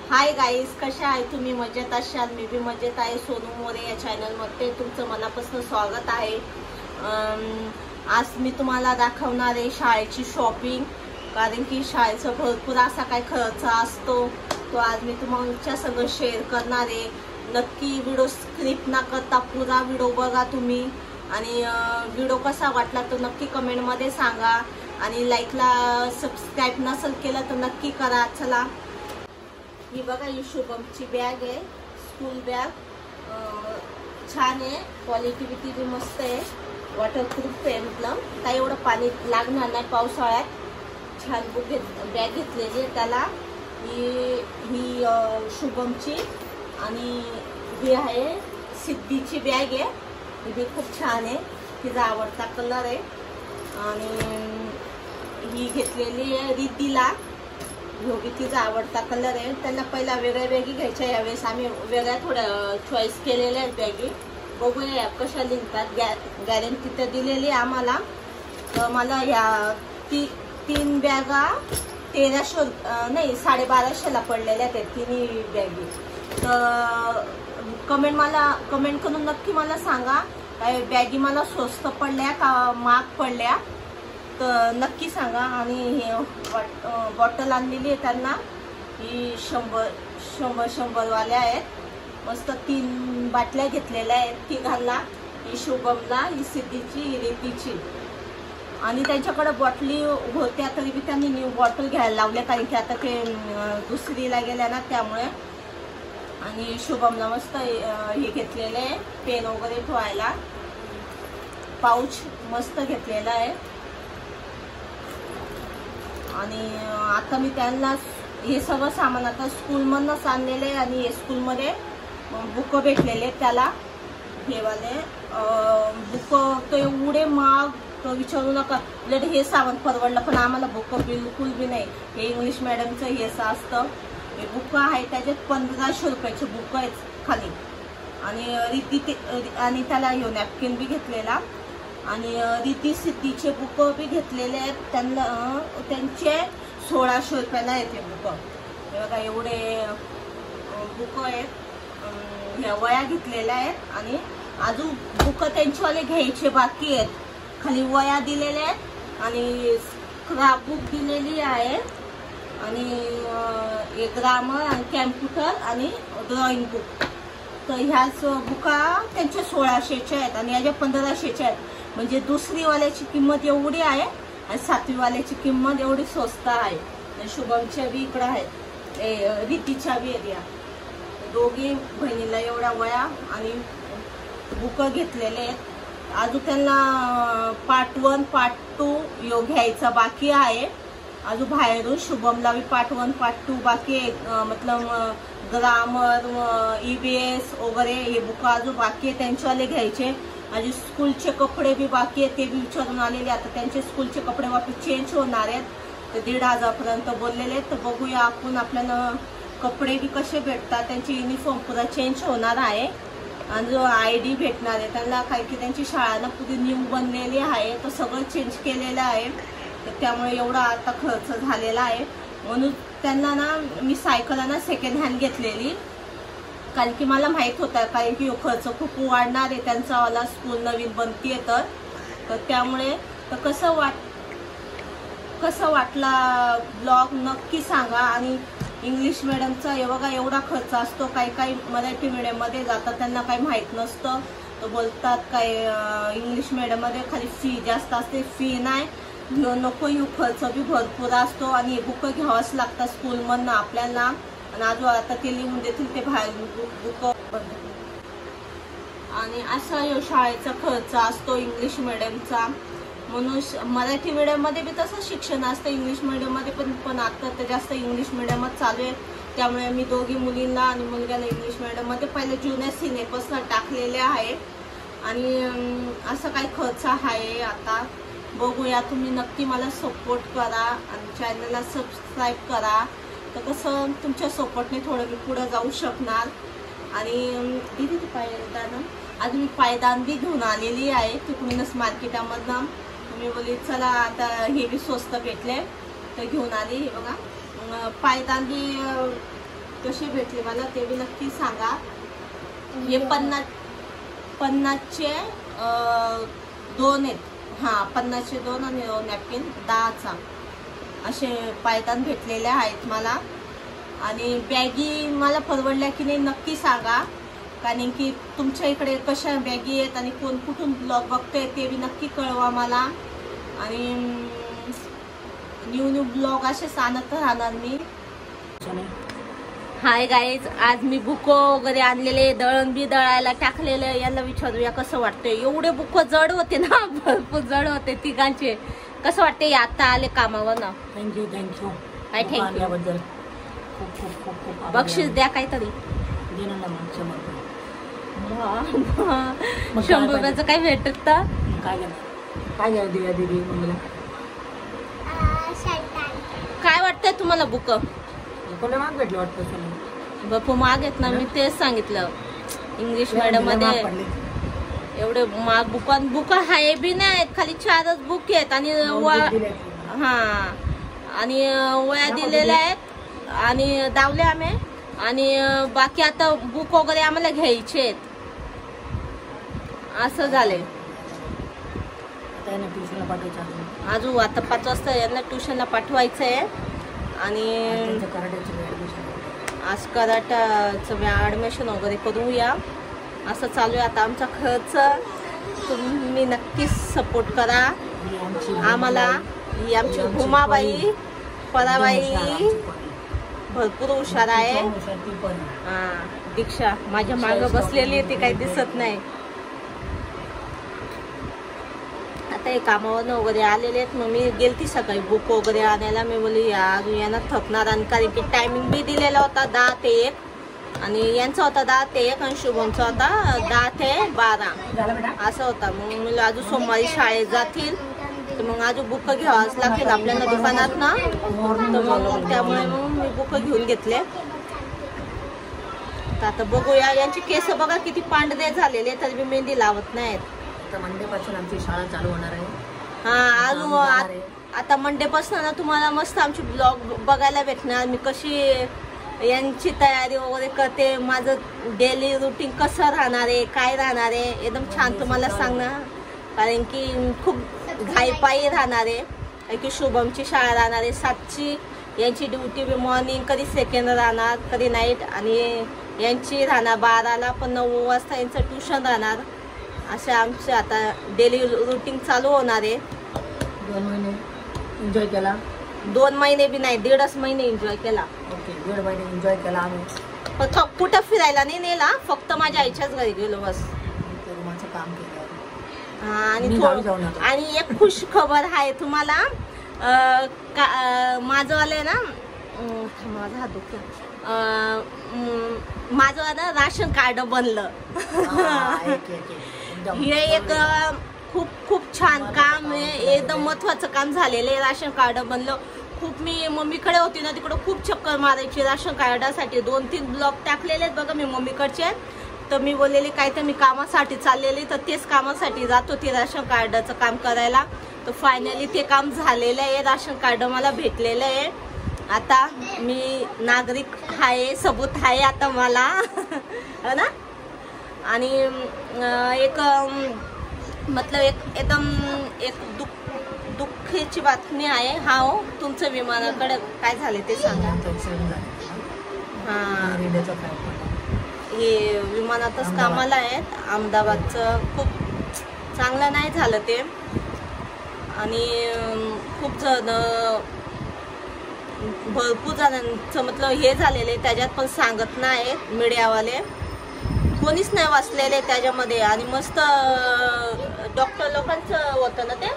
Hi guys, कशा आहे तुम्ही? मजेत असाल? मी बी मजेत आहे. सोनू मोरे या चॅनलमध्ये तुमचं मनापासून स्वागत आहे. आज मी तुम्हाला दाखवणार आहे शाळेची शॉपिंग. कारण की शाळेचा भरपूर असा काय खर्च असतो तो आज मी तुमच्या संग शेअर करणार आहे. नक्की व्हिडिओ स्किप न करता पुरा व्हिडिओ बघा तुम्ही. आणि व्हिडिओ कसा वाटला तो नक्की कमेंटमध्ये सांगा. आणि लाईकला सबस्क्राईब नसेल केलं तर नक्की करा. चला, ही बघा, ही शुभमची बॅग आहे, स्कूल बॅग. छान आहे, क्वालिटी बी मस्त आहे, वॉटरप्रूफ आहे. मतलब काही एवढं पाणी लागणार नाही पावसाळ्यात. छान बॅग घेतलेली आहे त्याला. ही शुभमची आणि ही आहे सिद्धीची बॅग आहे. ही बी खूप छान आहे, तिचा आवडता कलर आहे. आणि ही घेतलेली आहे रिद्धीला, योगी तिचा आवडता कलर आहे. त्यांना पहिला वेगळ्या बॅगी घ्यायच्या, यावेळेस आम्ही वेगळ्या थोड्या चॉईस केलेल्या आहेत बॅगी. बघूया कशा निघतात. गॅरंटी तर दिलेली आहे आम्हाला. तर मला ह्या तीन बॅगा 1300 नाही 1250ला पडलेल्या आहेत तिन्ही बॅगी. तर कमेंट करून नक्की मला सांगा, काय बॅगी मला स्वस्त पडल्या का महाग पडल्या तर नक्की सांगा. आणि हे बॉटल आणलेली आहे त्यांना, ही 100 वाल्या आहेत. मस्त 3 बाटल्या घेतलेल्या आहेत तिघांना, ही शुभमला, ही सिद्धीची, ही रिद्धीची. आणि त्यांच्याकडे बॉटली होत्या तरी बी त्यांनी न्यू बॉटल घ्यायला लावल्या, कारण की आता ते दुसरीला गेल्या ना त्यामुळे. आणि शुभमला मस्त हे घेतलेलं आहे, पेन वगैरे ठेवायला पाऊच मस्त घेतलेला आहे. आणि आता मी त्यांना हे सगळं सामान आता स्कूलमधूनच आणलेलं आहे. आणि हे स्कूलमध्ये बुक भेटलेले त्याला, हे वाले बुक. तो एवढे महाग तो विचारू नका. उलट हे सामान परवडलं, पण आम्हाला बुक बिलकुल बी नाही. हे इंग्लिश मॅडमचं हे असतं. हे बुक आहे त्याच्यात 1500 रुपयाचे बुक आहेत खाली. आणि आणि त्याला हे नॅपकिन बी घेतलेला. आणि रिद्धी सिद्धीचे बुक बी घेतलेले आहेत त्यांना. त्यांचे 1600 रुपयाला येते बुक. हे बघा एवढे बुक आहेत. ह्या वया घेतलेल्या आहेत. आणि अजून बुक त्यांच्यावाले घ्यायचे बाकी आहेत. खाली वया दिलेल्या आहेत आणि स्क्रॅप बुक दिलेली आहे. आणि ग्रामर आणि कॅम्प्युटर आणि ड्रॉइंग बुक. तर ह्याच बुका त्यांच्या 1600च्या आहेत आणि याच्या 1500च्या आहेत. म्हणजे दुसरीवाल्याची किंमत एवढी आहे आणि 7वीवाल्याची किंमत एवढी स्वस्त आहे. शुभमच्या बी इकडं आहेत, रिद्धीच्या बी एरिया. दोघी बहिणीला एवढ्या वया आणि बुक घेतलेले आहेत. अजून त्यांना पार्ट 1 पार्ट 2 घ्यायचा बाकी आहे. अजून बाहेरून शुभमला बी पार्ट 1 पार्ट 2 बाकी आहे. मतलब ग्रामर, EBS वगैरे हे बुक अजून बाकी आहे त्यांच्यावाले घ्यायचे. आणि स्कूलचे कपडे बी बाकी आहेत, ते बी विचारून आलेले. आता त्यांचे स्कूलचे कपडे वाटून चेंज होणार आहेत, तर 1500 पर्यंत बोललेले आहेत. तर बघूया आपण आपल्याला कपडे बी कसे भेटतात. त्यांची युनिफॉर्म पुरा चेंज होणार आहे. आणि जो ID भेटणार आहे त्यांना, काही की त्यांची शाळा पुरी न्यू बनलेली आहे, तर सगळं चेंज केलेलं आहे. तर त्यामुळे एवढा आता खर्च झालेला आहे. म्हणून त्यांना ना मी सायकल ना सेकंड हँड घेतलेली, कारण की मला माहित होता कारण की खर्च खूप वाढणार आहे त्यांचा वाला स्कूल नवीन बनतीये. तर त्यामुळे तर कसं वाटला ब्लॉग नक्की सांगा. आणि इंग्लिश मिडियमचा हे बघा एवढा खर्च असतो. काही मराठी मिडियममध्ये जातात त्यांना काही माहीत नसतं, तर बोलतात काय इंग्लिश मिडियममध्ये खाली फी जास्त असते. फी नाही, नको येऊ, खर्च बी भरपूर असतो. आणि हे बुक घ्यावंच लागतात स्कूलमधनं आपल्याला. आणि अजून आता ते लिहून देतील ते बाहेर बुक. आणि असा शाळेचा खर्च असतो इंग्लिश मिडियमचा. म्हणून मराठी मिडियममध्ये बी तसं शिक्षण असतं, इंग्लिश मिडियममध्ये पण आता तर जास्त इंग्लिश मिडियमच चालू आहे. त्यामुळे मी दोघी मुलींना आणि मुलग्याला इंग्लिश मिडियममध्ये पहिले ज्युनियर सिनियरपासून टाकलेले आहे. आणि असं काही खर्च आहे आता. बघूया, तुम्ही नक्की मला सपोर्ट करा आणि चॅनलला सबस्क्राईब करा. तर कसं तुमच्या सपोर्टने थोडं मी पुढं जाऊ शकणार. आणि दिदी पायदान आज मी पायदान बी घेऊन आलेली आहे तिकडूनच मार्केटामधनं. मी बोलली चला आता हे बी स्वस्त भेटले तर घेऊन आली. हे बघा पायदान बी कशी भेटली मला ते बी नक्की सांगा. हे 50चे 2 आहेत. हां 50चे 2 आणि नॅपकिन 10चा असे पायतान भेटलेले आहेत मला. आणि बॅगी मला परवडल्या की नाही नक्की सांगा, कारण की तुमच्या इकडे कशा बॅगी आहेत आणि कोण कुठून ब्लॉग बघतोय ते बी नक्की कळवा मला. आणि न्यू ब्लॉग असे आणत राहणार मी. हाय गाईज, आज मी बुको वगैरे आणलेले, दळण बी दळायला टाकलेले. याला विचारूया कसं वाटतंय. एवढे बुको जड होते ना, भरपूर जड होते तिघांचे. कसं वाटते आता आले कामावर ना. थँक्यू काय थँक्यू. खूप बक्षीस द्या काहीतरी. 100 रुपयाचं काय भेटत तर काय वाटतंय तुम्हाला बुक. भेटलं वाटतं बापू माग आहेत ना, मी तेच सांगितलं. इंग्लिश मीडियम मध्ये एवढे माग बुक आहे बी नाहीत, खाली 4च बुक आहेत. आणि हा आणि वया दिलेल्या आहेत आणि दावले आम्ही. आणि बाकी आता बुक वगैरे आम्हाला घ्यायचे आहेत. असं झालंय. अजून आता 5 वाजता यांना ट्युशनला पाठवायचं आहे. आणि आज कराटाचं ऍडमिशन वगैरे करूया असं चालू आहे आता आमचा खर्च. तुम्ही नक्कीच सपोर्ट करा आम्हाला. ही आमची उमाबाई पराबाई भरपूर हुशार आहे. हा दीक्षा माझ्या मागं बसलेली आहे, ती काही दिसत नाही. आता हे कामावरनं वगैरे आलेले आहेत. मग मी गेलती सकाळी बुक वगैरे आणायला. मी बोलली यांना थकणार. आणि कारण की टायमिंग बी दिलेला होता 10 ते 1 आणि यांचा होता 10 ते 1 आणि शुभमचा होता 10 ते 12 असं होता. मग मी अजून सोमवारी शाळेत जातील तर मग अजून बुक घ्यावाच लागतील आपल्याला दुकानात ना. तर मग त्यामुळे मग मी बुक घेऊन घेतले. तर आता बघूया. यांची केस बघा किती पांढरे झालेले तर मी मेहंदी लावत नाहीत. मंडे पासून आमची शाळा चालू होणार आहे. हा अजून आता मंडे पासून ना तुम्हाला मस्त आमची ब्लॉग बघायला भेटणार. मी कशी यांची तयारी वगैरे करते, माझं डेली रुटीन कसं राहणार आहे, काय राहणार आहे एकदम छान तुम्हाला सांगणार. कारण की खूप घाईपाई राहणार आहे. की शुभमची शाळा राहणार आहे 7ची. यांची ड्युटी बी मॉर्निंग, कधी सेकंड राहणार कधी नाईट. आणि यांची राहणार 12ला, पण 9 वाजता यांचं ट्युशन राहणार. असे आमचे आता डेली रुटीन चालू होणार आहे. 2 महिने एन्जॉय केला. 2 महिने बी नाही, 1.5 महिने एन्जॉय केला. ओके 1.5 महिने एन्जॉय केला आम्ही. फक्त कुठं फिरायला नाही नेला, फक्त माझ्या आईच्याच घरी गेलो बस. काम केलं. आणि एक खुश खबर आहे तुम्हाला. माझं आलंय ना, माझा हात दुखतो. माझं ना राशन कार्ड बनलं. हे एक खूप छान काम आहे. एकदम महत्वाचं काम झालेलं आहे. राशन कार्ड बनलं. खूप मी मम्मीकडे होती ना, तिकडं खूप चक्कर मारायची राशन कार्डासाठी. 2-3 ब्लॉक टाकलेले आहेत बघा मी मम्मीकडचे. तर मी बोललेली काय तर मी कामासाठी चाललेली, तर तेच कामासाठी जात होती राशन कार्डाचं काम करायला. तर फायनली ते काम झालेलं आहे. राशन कार्ड मला भेटलेलं आहे. आता मी नागरिक आहे, सबूत आहे आता मला हो ना. आणि एक मतलब एकदम दुःखीची बातमी आहे. हा हो, तुमचं विमानाकडे काय झाले ते सांगा. हां हे विमानातच कामाला आहेत. अहमदाबादचं खूप चांगलं नाही झालं ते. आणि खूप जण भरपूर जणांचं मतलब हे झालेलं आहे. त्याच्यात पण सांगत नाही मीडियावाले, कोणीच नाही वाचलेले त्याच्यामध्ये. आणि मस्त डॉक्टर लोकांचं होतं ना ते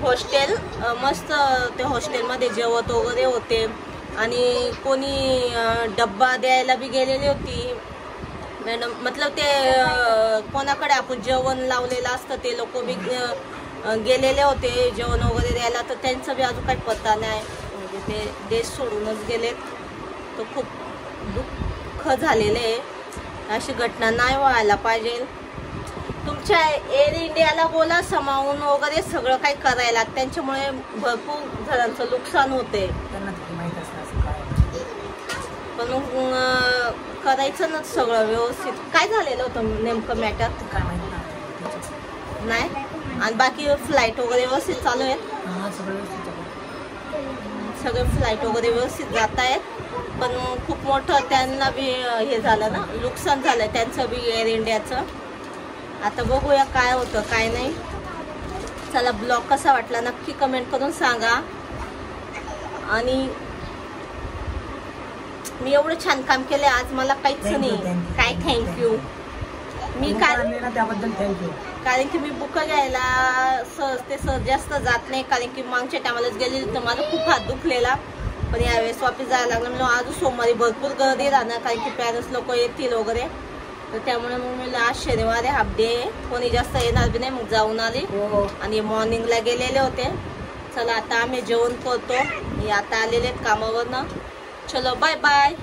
हॉस्टेल. मस्त ते हॉस्टेलमध्ये जेवत वगैरे होते. आणि कोणी डब्बा द्यायला बी गेलेली होती मॅडम. मतलब ते कोणाकडे आपण जेवण लावलेलं असतं ते लोक बी गेलेले होते जेवण वगैरे द्यायला. तर त्यांचं बी अजून काही पत्ता नाही. म्हणजे ते देश सोडूनच गेलेत. तर खूप दुःख झालेलं आहे. अशी घटना नाही व्हायला पाहिजे. तुमच्या एअर इंडियाला बोला समावून वगैरे सगळं काही करायला. त्यांच्यामुळे भरपूर जणांचं नुकसान होते. पण मग करायचं ना सगळं व्यवस्थित. काय झालेलं होतं नेमकं मॅटर काय माहित नाही. आणि बाकी फ्लाईट वगैरे व्यवस्थित चालू आहेत. हां सगळं व्यवस्थित चालू आहे. सगळे फ्लाईट वगैरे व्यवस्थित जात आहेत. पण खूप मोठं त्यांना बी हे झालं ना, नुकसान झालं त्यांचं बी एअर इंडियाचं. आता बघूया काय होतं काय नाही. चला ब्लॉग कसा वाटला नक्की कमेंट करून सांगा. आणि मी एवढं छान काम केलं आज, मला काहीच नाही काय थँक्यू. मी त्याबद्दल थँक्यू. कारण की मी बुक घ्यायला सहज जास्त जात नाही. कारण की मागच्या टायमालाच गेली तर माझा खूप हात दुखलेला. पण यावेळेस वापस जायला लागलं. म्हणजे आज सोमवारी भरपूर गर्दी राहणार कारण की पॅरेंट्स लोक येतील वगैरे. तर त्यामुळे मग मी आज शनिवारी हाफ डे कोणी जास्त येणार बी नाही. मग जाऊन आली आणि मॉर्निंगला गेलेले होते. चला आता आम्ही जेवण करतो. मी आता आलेले आहेत कामावरनं. चलो बाय बाय.